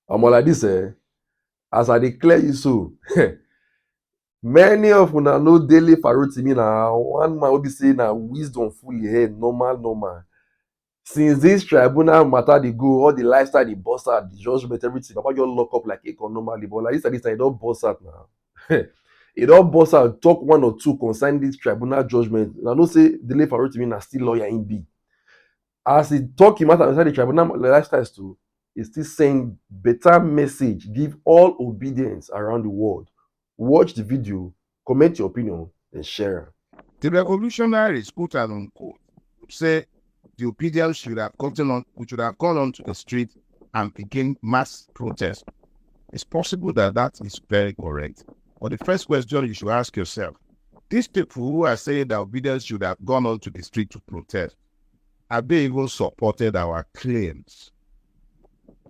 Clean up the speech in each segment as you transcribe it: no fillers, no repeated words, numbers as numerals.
I'm like this, as I declare you so, many of una know Dele Farotimi na one man will be saying na wisdom fully head, normal. Since this tribunal matter dey go, all the lifestyle dey burst out, the judgment, everything, Papa just lock up like Akon normally. But like this time, e don burst out now. E don burst out, talk one or two concerning this tribunal judgment. I know say Dele Farotimi na still lawyer im be. As he talk him out inside the tribunal lifestyles too, he still send better message, give all obedience around the world. Watch the video, comment your opinion, and share. The revolutionaries, quote and unquote, say the obedience should have gone on to the street and begin mass protest. It's possible that that is very correct. But the first question you should ask yourself, these people who are saying that obedience should have gone on to the street to protest, have they even supported our claims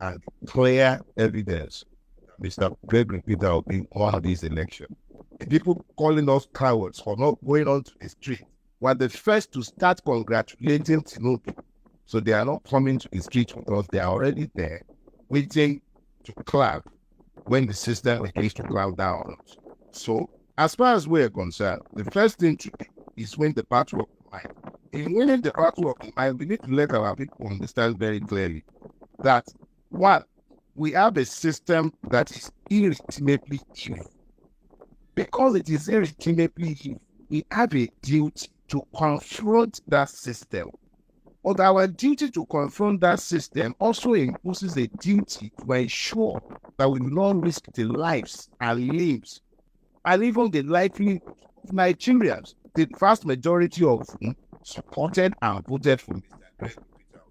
and clear evidence that Mr. Gregory Peter will be on this election? The people calling us cowards for not going on to the street were the first to start congratulating Tinubu. So they are not coming to the street because they are already there waiting to clap when the system begins to clamp down on us. So as far as we're concerned, the first thing to do is win the battle of the mind. In winning the battle of the mind, we need to let our people understand very clearly that, one, we have a system that is irredeemably evil. Because it is irredeemably evil, we have a duty to confront that system. But our duty to confront that system also imposes a duty to ensure that we do not risk the lives and limbs and even the livelihood of Nigerians, the vast majority of whom supported and voted for Mr. Gregory Peter.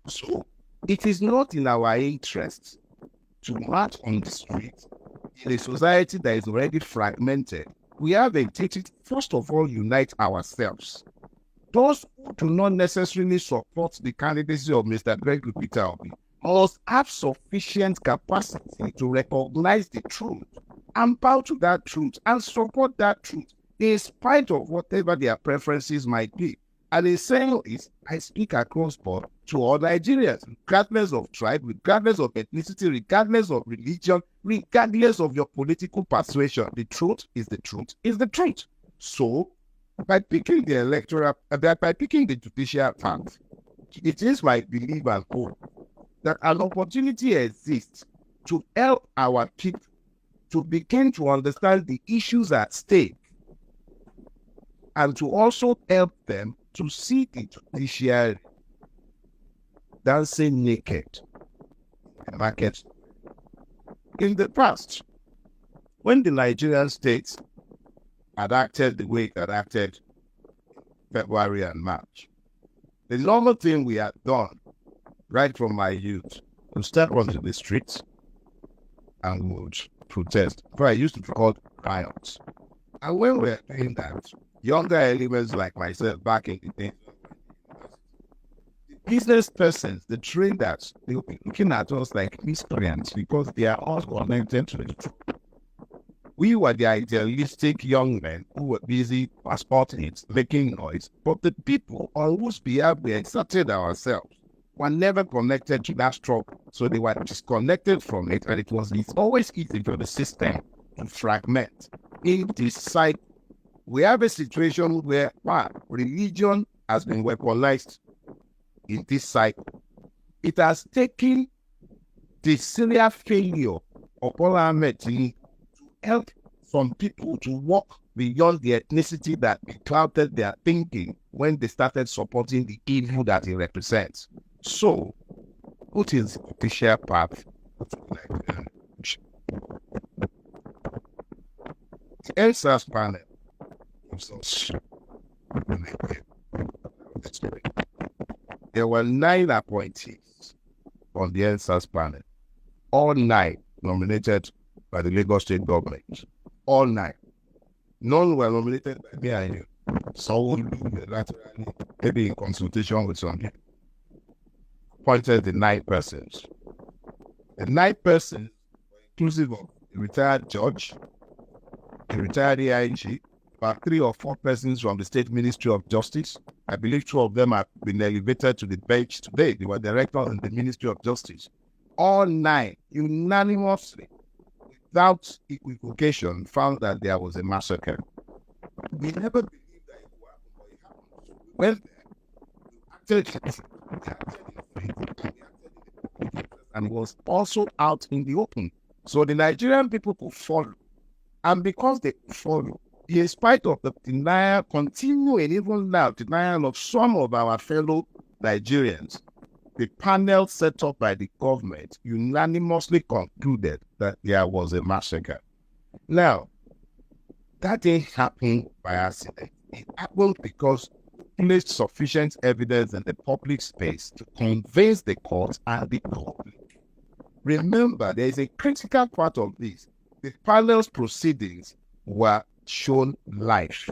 So it is not in our interest to march on the street in a society that is already fragmented. We have a duty to first of all unite ourselves. Those who do not necessarily support the candidacy of Mr. Gregory Peter must have sufficient capacity to recognize the truth and bow to that truth and support that truth in spite of whatever their preferences might be. And the saying is, I speak across board to all Nigerians, regardless of tribe, regardless of ethnicity, regardless of religion, regardless of your political persuasion. The truth is the truth is the truth. So, by picking the judicial path, it is my belief and hope that an opportunity exists to help our people to begin to understand the issues at stake and to also help them to see the judiciary dancing naked in the market. In the past, when the Nigerian state had acted the way it had acted February and March, the normal thing we had done right from my youth was step onto the streets and would protest. But I used to be called riots. And when we were doing that, younger elements like myself back in the day, the business persons, the traders, they will be looking at us like miscreants because they are all connected to the truth. We were the idealistic young men who were busy passporting it, making noise, but the people on whose behalf we exerted ourselves were never connected to that struggle. So they were disconnected from it, and it's always easy for the system to fragment. In this cycle, we have a situation where religion has been weaponized in this cycle. It has taken the serial failure of Bola Ahmed Tinubu to help some people to walk beyond the ethnicity that clouded their thinking when they started supporting the evil that he represents. So, what is the judicial path? The NSAS panel gives us there were 9 appointees on the NSAS panel, all 9 nominated by the Lagos state government. All 9. None were nominated by me and you. Someone unilaterally, maybe in consultation with some people, appointed the 9 persons. The 9 persons were inclusive of a retired judge, a retired AIG, about 3 or 4 persons from the State Ministry of Justice. I believe 2 of them have been elevated to the bench today. They were directors in the Ministry of Justice. all 9 unanimously, without equivocation, found that there was a massacre. We never believed that it would happen, but it happened. When and it was also out in the open. So the Nigerian people could follow. And because they could follow, in spite of the denial, continuing even now, denial of some of our fellow Nigerians, the panel set up by the government unanimously concluded that there was a massacre. Now, that didn't happen by accident. It happened because we placed sufficient evidence in the public space to convince the court and the public. Remember, there is a critical part of this. The panel's proceedings were shown live.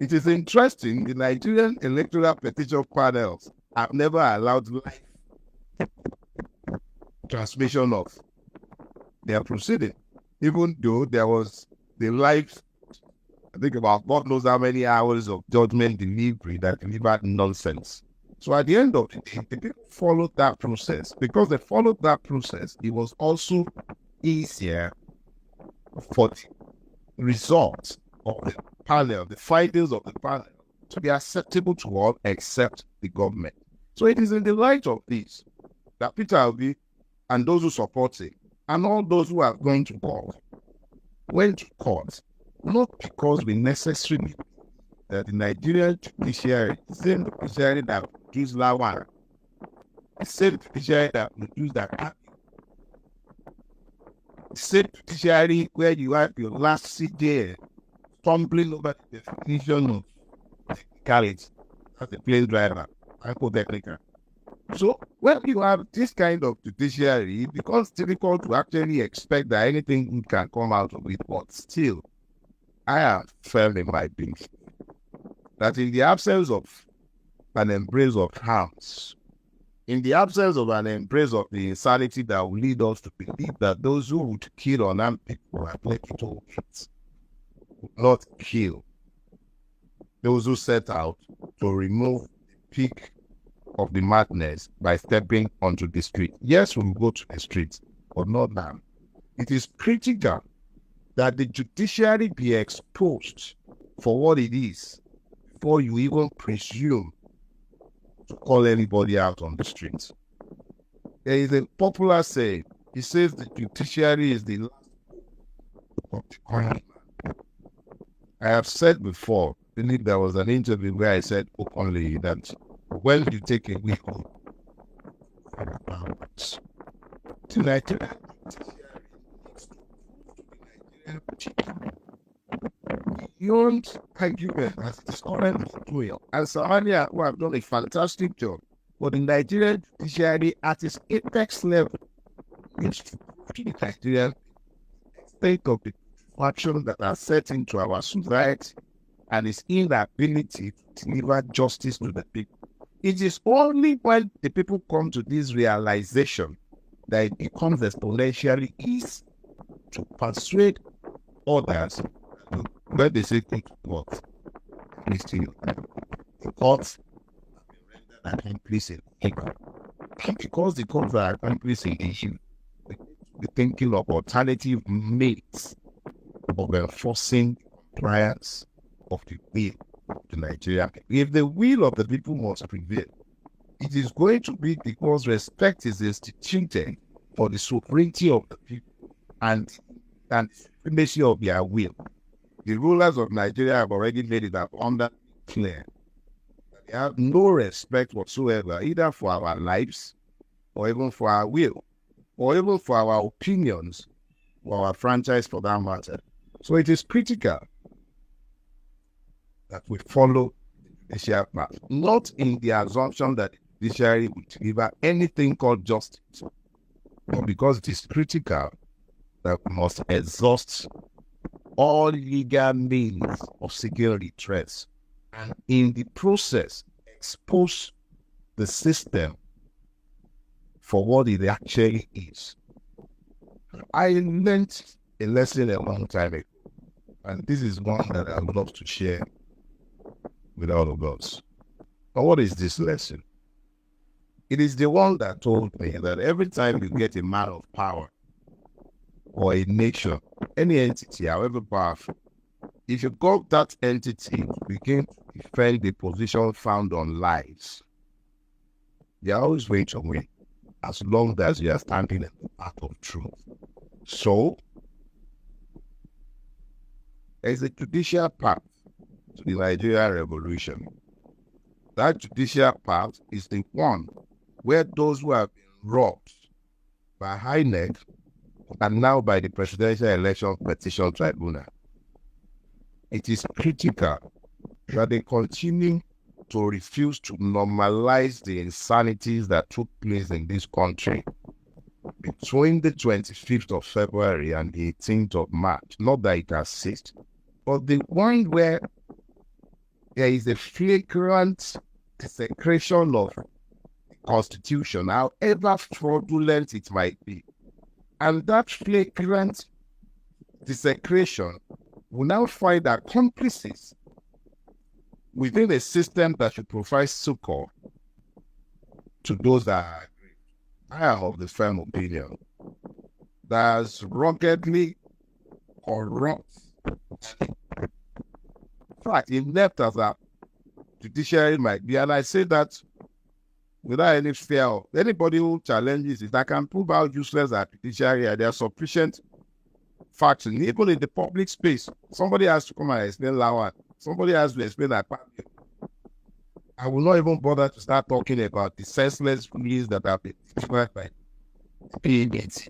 It is interesting, the Nigerian electoral petition panels have never allowed live transmission of their proceeding, even though there was the live, I think about God knows how many hours of judgment delivery that delivered nonsense. So at the end of the day, the people followed that process. Because they followed that process, it was also easier for the results of the panel, the findings of the panel, to be acceptable to all except the government. So it is in the light of this that Peter Obi and those who support it, and all those who are going to court, went to court, not because we necessarily that the Nigerian judiciary, the same judiciary that produced Lawan, the same judiciary that produced that, the same judiciary where you have your last CJ stumbling over the definition of technicality as a plane driver, hypothetical. So when you have this kind of judiciary, it becomes difficult to actually expect that anything can come out of it, but still, I have firm in my belief that in the absence of an embrace of harms, in the absence of an embrace of the insanity that will lead us to believe that those who would kill unarmed people are plenty to it, would not kill those who set out to remove the peak of the madness by stepping onto the street. Yes, we will go to the streets, but not now. It is critical that the judiciary be exposed for what it is before you even presume to call anybody out on the streets. There is a popular saying. It says the judiciary is the last of the coin. I have said before, I believe there was an interview where I said openly that when you take a week off, the Nigerian beyond argument as it is currently doing, and Somalia who have done a fantastic job, but the Nigerian judiciary at its apex level is to the Nigerian state of the factions that are set into our society and its inability to deliver justice to the people. It is only when the people come to this realization that it becomes exponentially easy to persuade others when they say go to court. The courts have been rendered accomplice in evil. And because the courts are accomplice in evil, we're thinking of alternative means of enforcing compliance of the will of the Nigerian people. If the will of the people must prevail, it is going to be because respect is instituted for the sovereignty of the people and the supremacy of their will. The rulers of Nigeria have already made it abundantly clear that they have no respect whatsoever, either for our lives, or even for our will, or even for our opinions, or our franchise for that matter. So it is critical that we follow the judicial path, not in the assumption that the judiciary will deliver anything called justice, but because it is critical that we must exhaust all legal means of seeking redress, and in the process expose the system for what it actually is. I learned a lesson a long time ago, and this is one that I would love to share with all of us. But what is this lesson? It is the one that told me that every time you get a man of power or a nation, any entity, however powerful, if you got that entity to begin to defend the position found on lies, they are always going to win as long as you are standing in the path of truth. So, there is a judicial path to the Nigerian revolution. That judicial path is the one where those who have been robbed by INEC and now by the Presidential Election Petition Tribunal, it is critical that they continue to refuse to normalize the insanities that took place in this country between the 25th of February and the 18th of March. Not that it has ceased, but the one where there is a flagrant desecration of the Constitution, however fraudulent it might be. And that flagrant desecration will now find accomplices within a system that should provide succor to those that are aggrieved. I am of the firm opinion that as ruggedly corrupt, in fact, inept as a judiciary might be, and I say that without any fear of anybody who challenges it, I can prove how useless our judiciary are. There are sufficient facts, even in the public space. Somebody has to come and explain Lawan. Somebody has to explain that. I will not even bother to start talking about the senseless rulings that have been described by Obidient.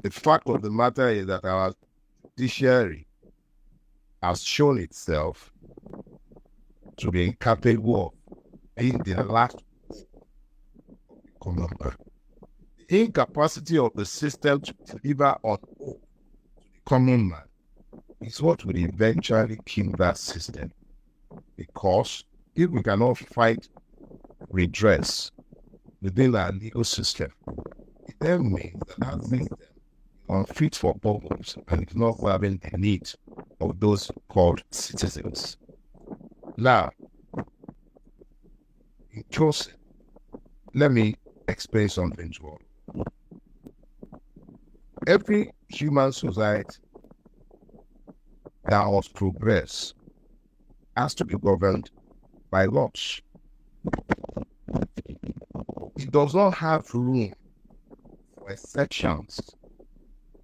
The fact of the matter is that our judiciary has shown itself to be incapable of being the last common man. The incapacity of the system to deliver on hope to the common man is what will eventually kill that system. Because if we cannot find redress within our legal system, it then means that system is unfit for purpose and is not having the needs of those called citizens. Now, in closing, let me explain something to all. Every human society that must progress has to be governed by laws. It does not have room for exceptions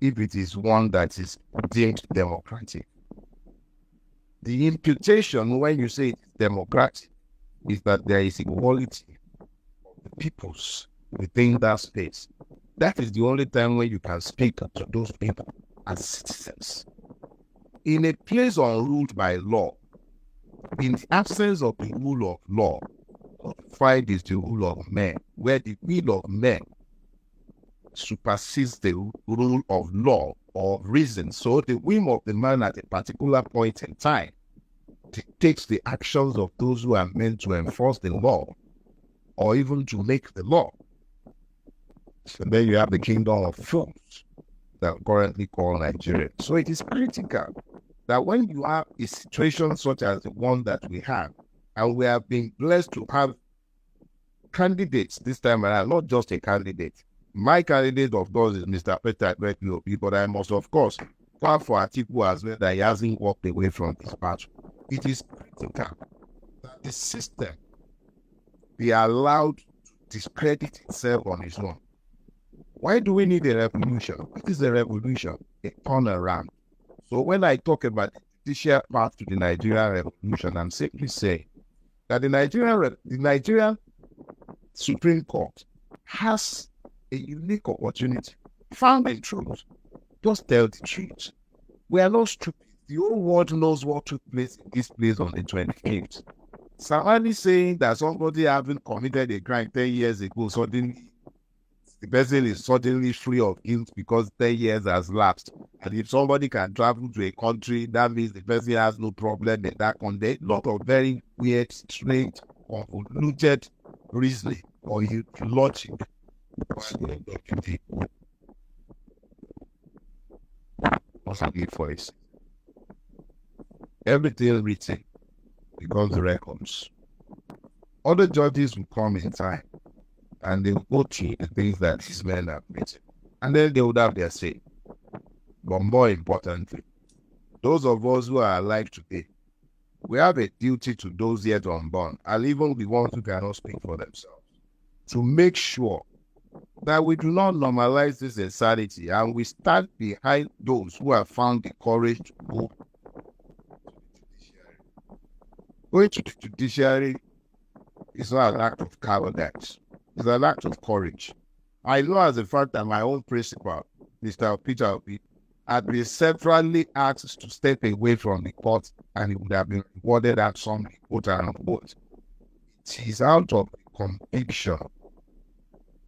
if it is one that is deemed democratic. The imputation when you say it's democratic is that there is equality of the peoples within that space. That is the only time when you can speak to those people as citizens. In a place unruled by law, in the absence of the rule of law, what you find is the rule of men, where the will of men supersedes the rule of law or reason. So the whim of the man at a particular point in time dictates the actions of those who are meant to enforce the law or even to make the law. So then you have the kingdom of fools that are currently called Nigeria. So it is critical that when you have a situation such as the one that we have, and we have been blessed to have candidates this time around, not just a candidate. My candidate, of course, is Mr. Peter Obi, but I must, of course, call for Atiku as well that he hasn't walked away from his path. It is critical that the system be allowed to discredit itself on its own. Why do we need a revolution? What is a revolution? A turnaround. So when I talk about the judicial path to the Nigerian revolution, I'm simply saying that the Nigerian Supreme Court has a unique opportunity. Found in truth. Just tell the truth. We are not stupid. The whole world knows what took place in this place on the 28th. Somebody saying that somebody having committed a crime 10 years ago, suddenly the person is suddenly free of guilt because 10 years has lapsed. And if somebody can travel to a country, that means the person has no problem in that country. A lot of very weird, strange, convoluted reasoning or logic. What's a good voice? Everything written becomes records. Other judges will come in time. and they will go through the things that these men have written. And then they would have their say. But more importantly, those of us who are alive today, we have a duty to those yet unborn, and even the ones who cannot speak for themselves, to make sure that we do not normalize this insanity and we stand behind those who have found the courage to go to the judiciary. Going to the judiciary is not an act of cowardice. It's an act of courage. I know as a fact that my own principal, Mr. Peter Obi, had been severally asked to step away from the court and he would have been rewarded at some quote unquote. It is out of the conviction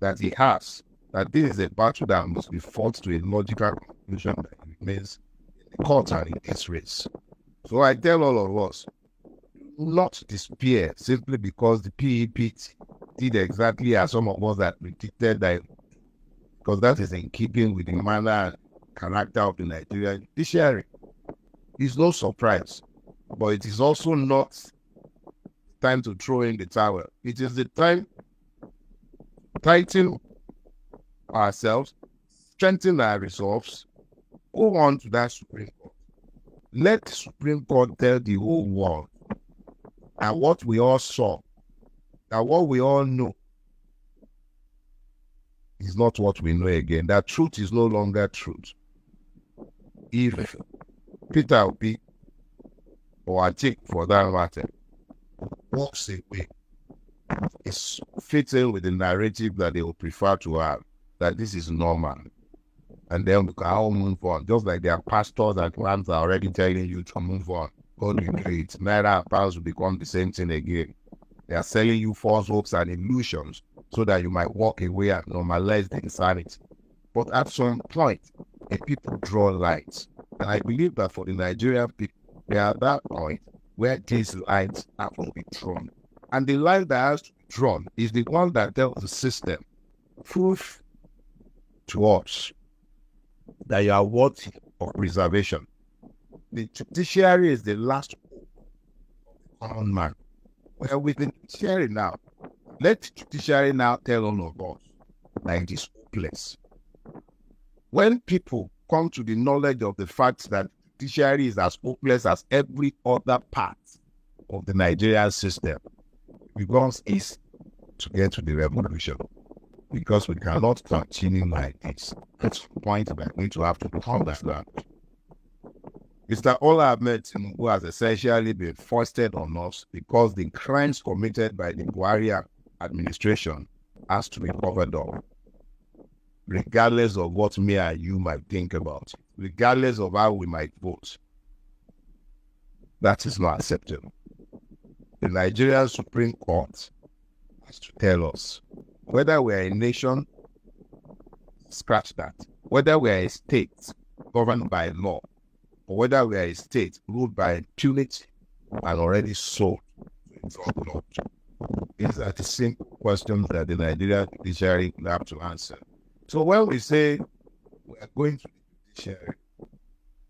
that he has that this is a battle that must be fought to a logical conclusion that remains in the court and in this race. So I tell all of us, not despair simply because the PEP did exactly as some of us had predicted that, because that is in keeping with the manner and character of the Nigerian judiciary. It's no surprise, but it is also not time to throw in the towel. It is the time to tighten ourselves, strengthen our resolves, go on to that Supreme Court. Let the Supreme Court tell the whole world that what we all saw, that what we all know is not what we know again. That truth is no longer truth. If Peter Obi, or I think for that matter, walks away, it's fitting with the narrative that they will prefer to have, that this is normal. And then we can all move on. Just like their pastors and plans are already telling you to move on. God will do it. Naira and pounds will become the same thing again. They are selling you false hopes and illusions so that you might walk away and normalize the insanity. But at some point, the people draw lines. And I believe that for the Nigerian people, they are at that point where these lines have to be drawn. And the line that has to be drawn is the one that tells the system, prove to us that you are worthy of preservation. The judiciary is the last hope of the common man. Well, with the judiciary now, let the judiciary now tell all of us that it is hopeless. When people come to the knowledge of the fact that the judiciary is as hopeless as every other part of the Nigerian system, it becomes easy to get to the revolution. Because we cannot continue like this. At some point, we are going to have to calm that down. Mr. Ola Ahmed Tinubu has essentially been foisted on us because the crimes committed by the Buhari administration has to be covered up, regardless of what me and you might think about it, regardless of how we might vote. That is not acceptable. The Nigerian Supreme Court has to tell us whether we are a nation, scratch that, whether we are a state governed by law, or whether we are a state ruled by impunity and already sold to drug lords. These are the simple questions that the Nigerian judiciary will have to answer. So when we say we are going to the judiciary,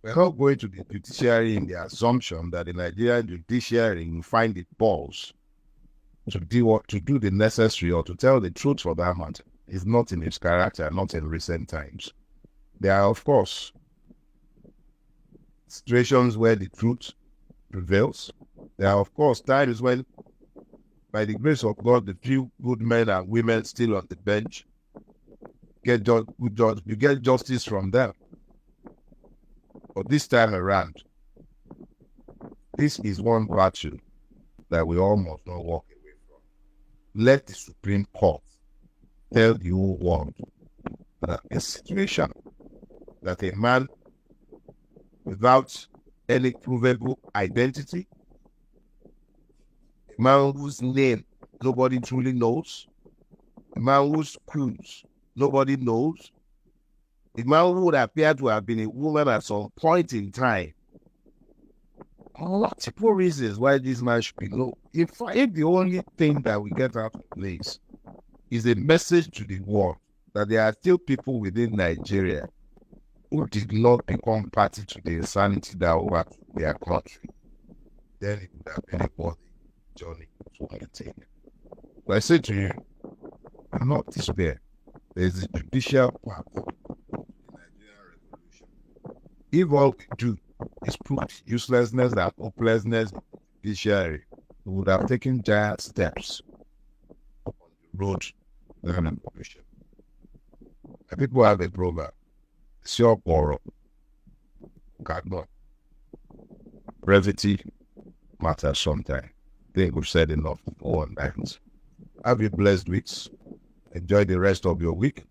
we're not going to the judiciary in the assumption that the Nigerian judiciary will find it balls to do the necessary or to tell the truth for that matter. It's not in its character, not in recent times. There are, of course, situations where the truth prevails. There are, of course, times when, by the grace of God, the few good men and women still on the bench you get justice from them. But this time around, this is one virtue that we all must not walk away from. Let the Supreme Court tell the whole world that a situation that a man without any provable identity, a man whose name nobody truly knows, a man whose crews nobody knows, a man who would appear to have been a woman at some point in time. Multiple reasons why this man should be low. If the only thing that we get out of this is a message to the world that there are still people within Nigeria who did not become party to the insanity that overtook their country, then it would have been a worthy journey to undertake. But I say to you, cannot despair. There is the judicial part of the Nigerian revolution. If all we do is put uselessness and hopelessness in the judiciary, we would have taken giant steps on the road to the revolution. And people have a proverb, sure borrow, cannot. Brevity matters sometimes. I think we've said enough for one night. Have a blessed week. Enjoy the rest of your week.